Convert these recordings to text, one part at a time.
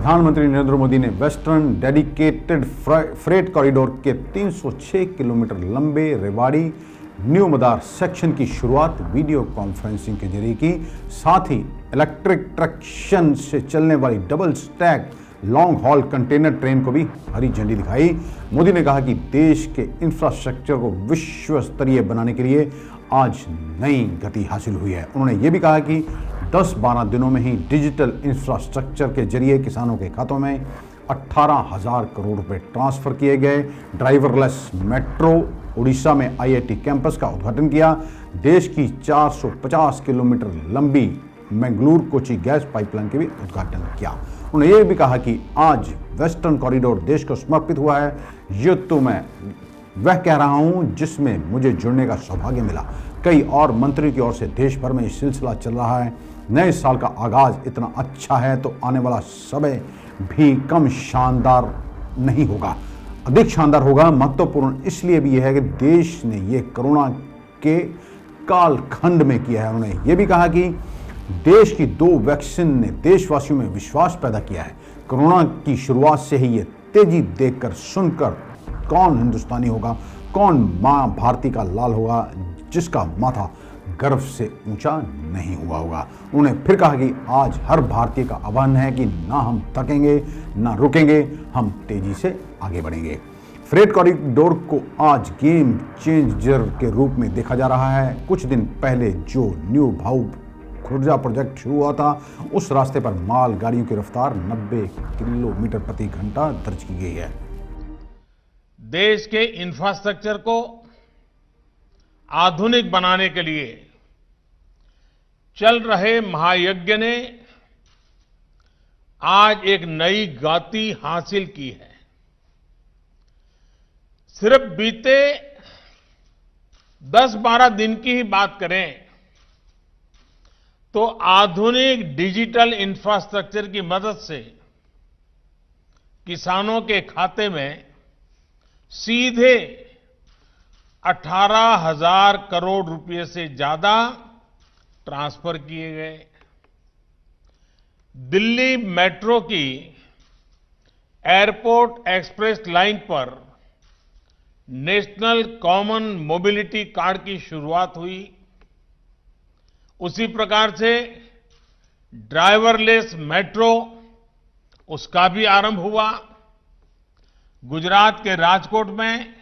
प्रधानमंत्री नरेंद्र मोदी ने western dedicated freight corridor के 306 किलोमीटर लंबे रेवाड़ी न्यू मदार सेक्शन की शुरुआत वीडियो कॉन्फ्रेंसिंग के जरिए की। साथ ही इलेक्ट्रिक ट्रैक्शन से चलने वाली double stack long haul container train को भी हरी झंडी दिखाई। मोदी ने कहा कि देश के इंफ्रास्ट्रक्चर को विश्व स्तरीय बनाने के लिए आज नई गति हासिल हुई है। उन्होंने ये भी कहा कि 10-12 दिनों में ही डिजिटल इंफ्रास्ट्रक्चर के जरिए किसानों के खातों में 18,000 करोड़ रुपए ट्रांसफर किए गए। ड्राइवरलेस मेट्रो उड़ीसा में आईआईटी कैंपस का उद्घाटन किया। देश की 450 किलोमीटर लंबी मंगलुरु कोची गैस पाइपलाइन के भी उद्घाटन किया। उन्होंने ये भी कहा कि आज वेस्टर्न कॉरिडोर देश को समर्पित हुआ है। ये तो मैं वह कह रहा हूं जिसमें मुझे जुड़ने का सौभाग्य मिला। कई और मंत्रियों की ओर से देश भर में ये सिलसिला चल रहा है। नए साल का आगाज इतना अच्छा है तो आने वाला समय भी कम शानदार नहीं होगा, अधिक शानदार होगा। महत्वपूर्ण इसलिए भी यह है कि देश ने यह कोरोना के कालखंड में किया है। उन्होंने ये भी कहा कि देश की 2 वैक्सीन ने देशवासियों में विश्वास पैदा किया है। कोरोना की शुरुआत से ही ये तेजी देखकर सुनकर कौन हिंदुस्तानी होगा, कौन मां भारती का लाल होगा जिसका माथा गर्व से ऊंचा नहीं हुआ होगा। उन्होंने फिर कहा कि आज हर भारतीय का आह्वान है कि ना हम थकेंगे ना रुकेंगे, हम तेजी से आगे बढ़ेंगे। फ्रेट कॉरिडोर को आज गेम चेंजर के रूप में देखा जा रहा है। कुछ दिन पहले जो न्यू भाऊ खुर्जा प्रोजेक्ट शुरू हुआ था, उस रास्ते पर माल गाड़ियों की रफ्तार 90 किलोमीटर प्रति घंटा दर्ज की गई है। देश के इंफ्रास्ट्रक्चर को आधुनिक बनाने के लिए चल रहे महायज्ञ ने आज एक नई गति हासिल की है। सिर्फ बीते 10-12 दिन की ही बात करें तो आधुनिक डिजिटल इंफ्रास्ट्रक्चर की मदद से किसानों के खाते में सीधे 18,000 करोड़ रुपए से ज्यादा ट्रांसफर किए गए। दिल्ली मेट्रो की एयरपोर्ट एक्सप्रेस लाइन पर नेशनल कॉमन मोबिलिटी कार्ड की शुरुआत हुई। उसी प्रकार से ड्राइवरलेस मेट्रो, उसका भी आरंभ हुआ। गुजरात के राजकोट में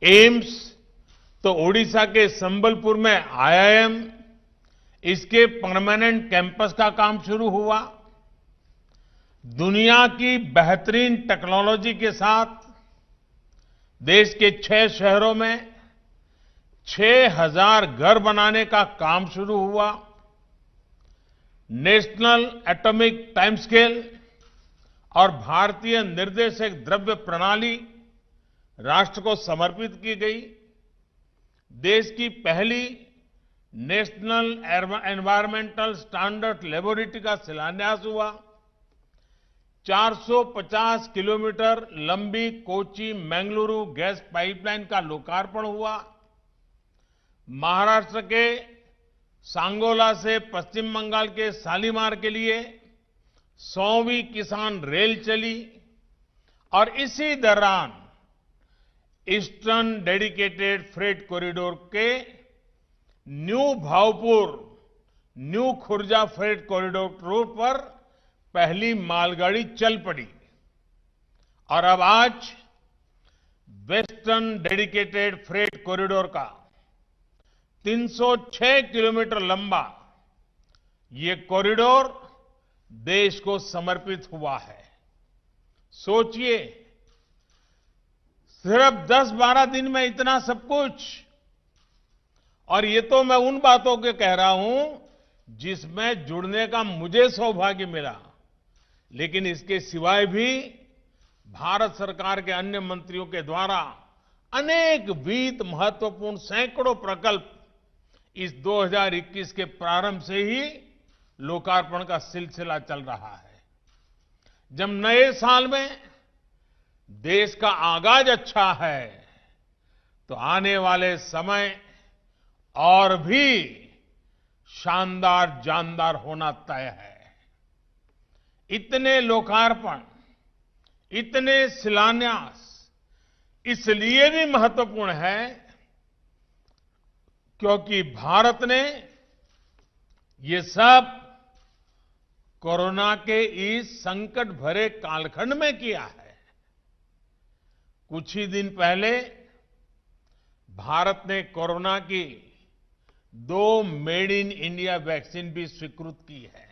एम्स, तो ओडिशा के संबलपुर में आईआईएम, इसके परमानेंट कैंपस का काम शुरू हुआ। दुनिया की बेहतरीन टेक्नोलॉजी के साथ देश के 6 शहरों में 6,000 घर बनाने का काम शुरू हुआ। नेशनल एटॉमिक टाइम स्केल और भारतीय निर्देशक द्रव्य प्रणाली राष्ट्र को समर्पित की गई। देश की पहली नेशनल एनवायरमेंटल स्टैंडर्ड लेबोरेटरी का शिलान्यास हुआ। 450 किलोमीटर लंबी कोची मंगलुरु गैस पाइपलाइन का लोकार्पण हुआ। महाराष्ट्र के सांगोला से पश्चिम बंगाल के शालीमार के लिए 100वीं किसान रेल चली और इसी दौरान ईस्टर्न डेडिकेटेड फ्रेट कॉरिडोर के new Bhaupur new Khurja freight corridor route पर पहली मालगाड़ी चल पड़ी और अब आज वेस्टर्न डेडिकेटेड फ्रेट कॉरिडोर का 306 किलोमीटर लंबा ये कॉरिडोर देश को समर्पित हुआ है। सोचिए, सिर्फ 10-12 दिन में इतना सब कुछ। और ये तो मैं उन बातों के कह रहा हूं जिसमें जुड़ने का मुझे सौभाग्य मिला, लेकिन इसके सिवाय भी भारत सरकार के अन्य मंत्रियों के द्वारा अनेक वित्त महत्वपूर्ण सैकड़ों प्रकल्प इस 2021 के प्रारंभ से ही लोकार्पण का सिलसिला चल रहा है। जब नए साल में देश का आगाज अच्छा है तो आने वाले समय और भी शानदार जानदार होना तय है। इतने लोकार्पण, इतने शिलान्यास इसलिए भी महत्वपूर्ण है क्योंकि भारत ने ये सब कोरोना के इस संकट भरे कालखंड में किया है। कुछ ही दिन पहले भारत ने कोरोना की 2 मेड इन इंडिया वैक्सीन भी स्वीकृत की है।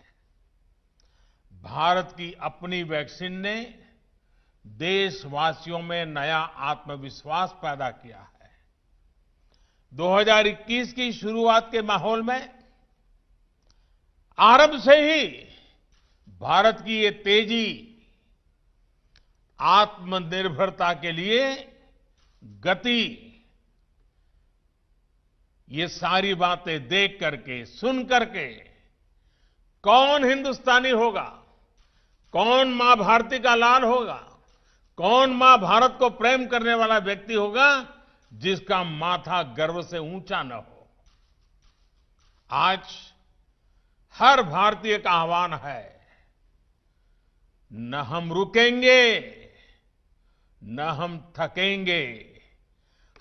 भारत की अपनी वैक्सीन ने देशवासियों में नया आत्मविश्वास पैदा किया है। 2021 की शुरुआत के माहौल में आरंभ से ही भारत की ये तेजी आत्मनिर्भरता के लिए गति, ये सारी बातें देख करके, सुन करके कौन हिंदुस्तानी होगा, कौन मां भारती का लाल होगा, कौन मां भारत को प्रेम करने वाला व्यक्ति होगा जिसका माथा गर्व से ऊंचा न हो। आज हर भारतीय का आह्वान है, न हम रुकेंगे, न हम थकेंगे,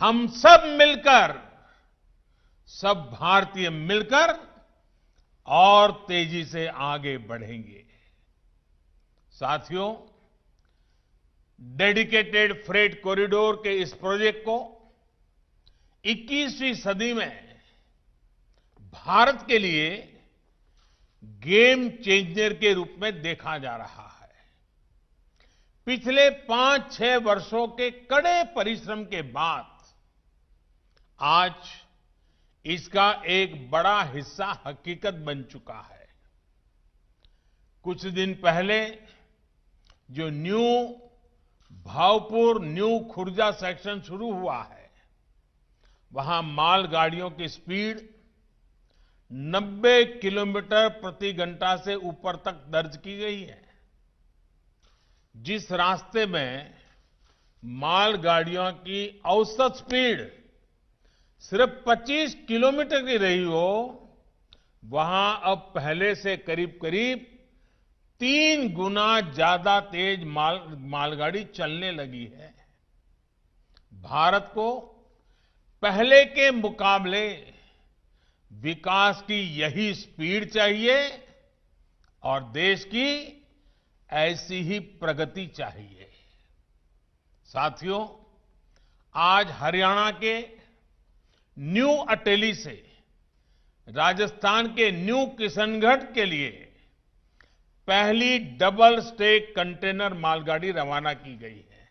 हम सब मिलकर, सब भारतीय मिलकर और तेजी से आगे बढ़ेंगे। साथियों, डेडिकेटेड फ्रेट कॉरिडोर के इस प्रोजेक्ट को 21वीं सदी में भारत के लिए गेम चेंजर के रूप में देखा जा रहा है। पिछले 5-6 वर्षों के कड़े परिश्रम के बाद आज इसका एक बड़ा हिस्सा हकीकत बन चुका है। कुछ दिन पहले जो new Bhavpur new Khurja section शुरू हुआ है, वहां मालगाड़ियों की स्पीड 90 किलोमीटर प्रति घंटा से ऊपर तक दर्ज की गई है। जिस रास्ते में मालगाड़ियों की औसत स्पीड सिर्फ 25 किलोमीटर की रही हो, वहां अब पहले से करीब करीब 3 गुना ज्यादा तेज मालगाड़ी चलने लगी है। भारत को पहले के मुकाबले विकास की यही स्पीड चाहिए और देश की ऐसी ही प्रगति चाहिए। साथियों, आज हरियाणा के न्यू अटेली से राजस्थान के न्यू किशनगढ़ के लिए पहली डबल स्टेक कंटेनर मालगाड़ी रवाना की गई है।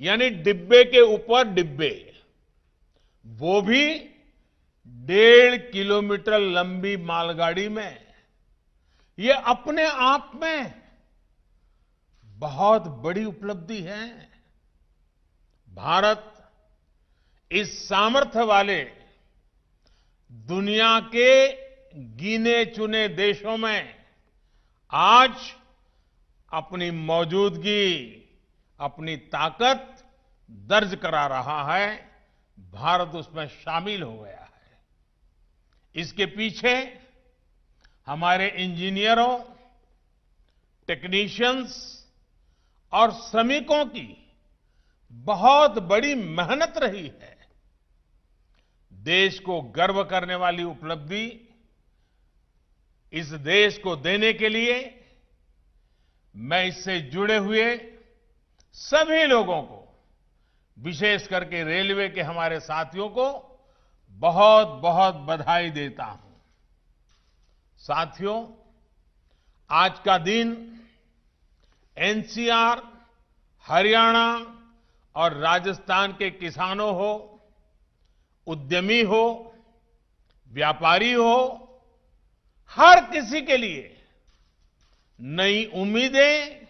यानी डिब्बे के ऊपर डिब्बे, वो भी 1.5 किलोमीटर लंबी मालगाड़ी में। ये अपने आप में बहुत बड़ी उपलब्धि है। भारत इस सामर्थ्य वाले दुनिया के गिने चुने देशों में आज अपनी मौजूदगी, अपनी ताकत दर्ज करा रहा है। भारत उसमें शामिल हो गया है। इसके पीछे हमारे इंजीनियरों, टेक्नीशियंस और श्रमिकों की बहुत बड़ी मेहनत रही है। देश को गर्व करने वाली उपलब्धि इस देश को देने के लिए मैं इससे जुड़े हुए सभी लोगों को, विशेष करके रेलवे के हमारे साथियों को बहुत बहुत बधाई देता हूं। साथियों, आज का दिन एनसीआर, हरियाणा और राजस्थान के किसानों हो, उद्यमी हो, व्यापारी हो, हर किसी के लिए नई उम्मीदें,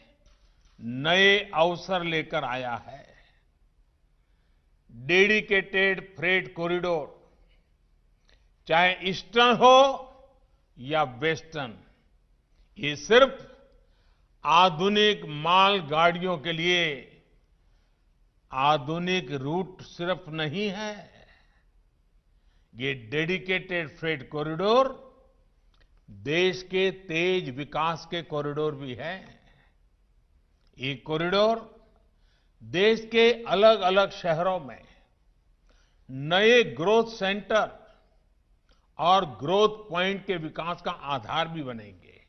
नए अवसर लेकर आया है। डेडिकेटेड फ्रेट कॉरिडोर चाहे ईस्टर्न हो या वेस्टर्न, ये सिर्फ आधुनिक माल गाड़ियों के लिए आधुनिक रूट सिर्फ नहीं है। ये डेडिकेटेड फ्रेट कॉरिडोर देश के तेज विकास के कॉरिडोर भी हैं। ये कॉरिडोर देश के अलग अलग शहरों में नए ग्रोथ सेंटर और ग्रोथ पॉइंट के विकास का आधार भी बनेंगे।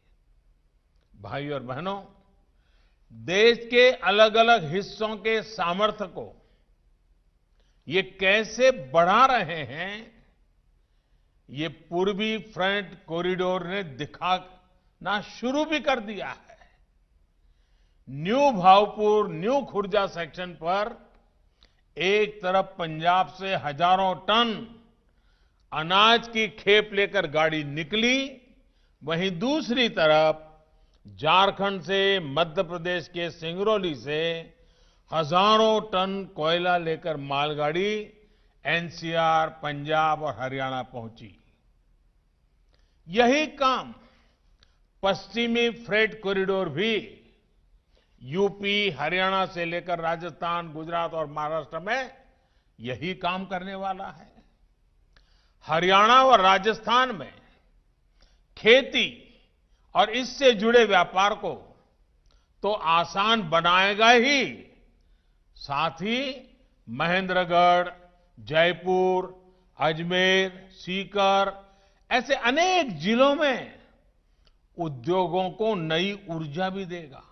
भाई और बहनों, देश के अलग अलग हिस्सों के सामर्थ्य को ये कैसे बढ़ा रहे हैं, ये पूर्वी फ्रंट कॉरिडोर ने दिखाना शुरू भी कर दिया है। New Bhavpur, new Khurja section पर एक तरफ पंजाब से हजारों टन अनाज की खेप लेकर गाड़ी निकली, वहीं दूसरी तरफ झारखंड से मध्य प्रदेश के सिंगरौली से हजारों टन कोयला लेकर मालगाड़ी एनसीआर, पंजाब और हरियाणा पहुंची। यही काम पश्चिमी फ्रेट कॉरिडोर भी यूपी, हरियाणा से लेकर राजस्थान, गुजरात और महाराष्ट्र में यही काम करने वाला है। हरियाणा और राजस्थान में खेती और इससे जुड़े व्यापार को तो आसान बनाएगा ही, साथ ही महेंद्रगढ़, जयपुर, अजमेर, सीकर ऐसे अनेक जिलों में उद्योगों को नई ऊर्जा भी देगा।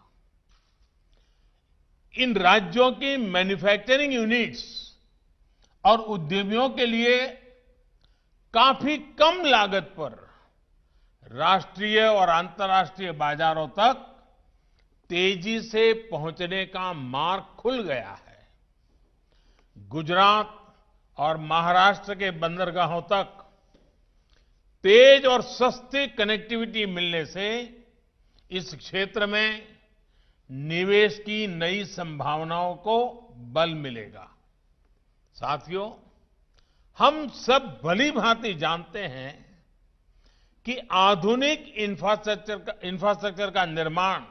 इन राज्यों की मैन्युफैक्चरिंग यूनिट्स और उद्यमियों के लिए काफी कम लागत पर राष्ट्रीय और अंतर्राष्ट्रीय बाजारों तक तेजी से पहुंचने का मार्ग खुल गया है। गुजरात और महाराष्ट्र के बंदरगाहों तक तेज और सस्ती कनेक्टिविटी मिलने से इस क्षेत्र में निवेश की नई संभावनाओं को बल मिलेगा। साथियों, हम सब भली भांति जानते हैं कि आधुनिक इंफ्रास्ट्रक्चर का निर्माण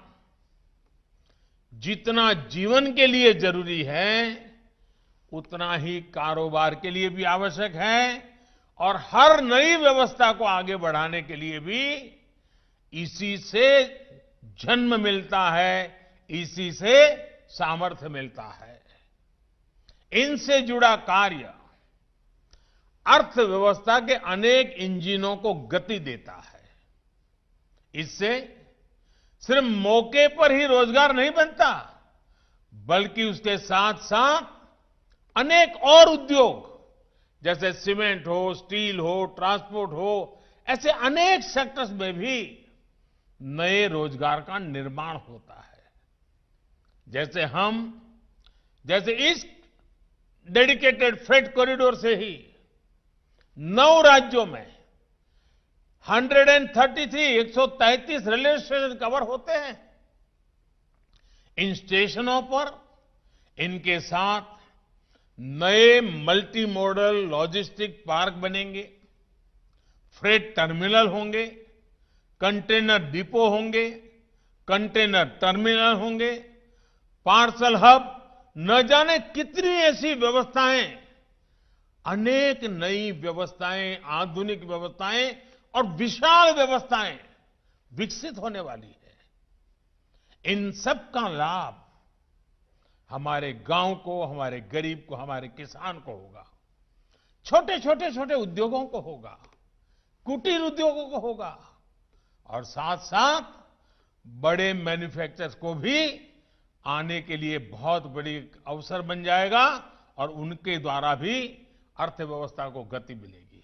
जितना जीवन के लिए जरूरी है, उतना ही कारोबार के लिए भी आवश्यक है और हर नई व्यवस्था को आगे बढ़ाने के लिए भी इसी से जन्म मिलता है, इसी से सामर्थ्य मिलता है। इनसे जुड़ा कार्य अर्थव्यवस्था के अनेक इंजनों को गति देता है। इससे सिर्फ मौके पर ही रोजगार नहीं बनता, बल्कि उसके साथ साथ अनेक और उद्योग जैसे सीमेंट हो, स्टील हो, ट्रांसपोर्ट हो, ऐसे अनेक सेक्टर्स में भी नए रोजगार का निर्माण होता है। जैसे इस डेडिकेटेड फ्रेट कॉरिडोर से ही 9 राज्यों में 133 रेलवे स्टेशन कवर होते हैं। इन स्टेशनों पर इनके साथ नए मल्टी मॉडल लॉजिस्टिक पार्क बनेंगे, फ्रेट टर्मिनल होंगे, कंटेनर डिपो होंगे, कंटेनर टर्मिनल होंगे, पार्सल हब, न जाने कितनी ऐसी व्यवस्थाएं, अनेक नई व्यवस्थाएं, आधुनिक व्यवस्थाएं और विशाल व्यवस्थाएं विकसित होने वाली है। इन सब का लाभ हमारे गांव को, हमारे गरीब को, हमारे किसान को होगा, छोटे उद्योगों को होगा, कुटीर उद्योगों को होगा और साथ साथ बड़े मैन्युफैक्चरर्स को भी आने के लिए बहुत बड़ी अवसर बन जाएगा और उनके द्वारा भी अर्थव्यवस्था को गति मिलेगी।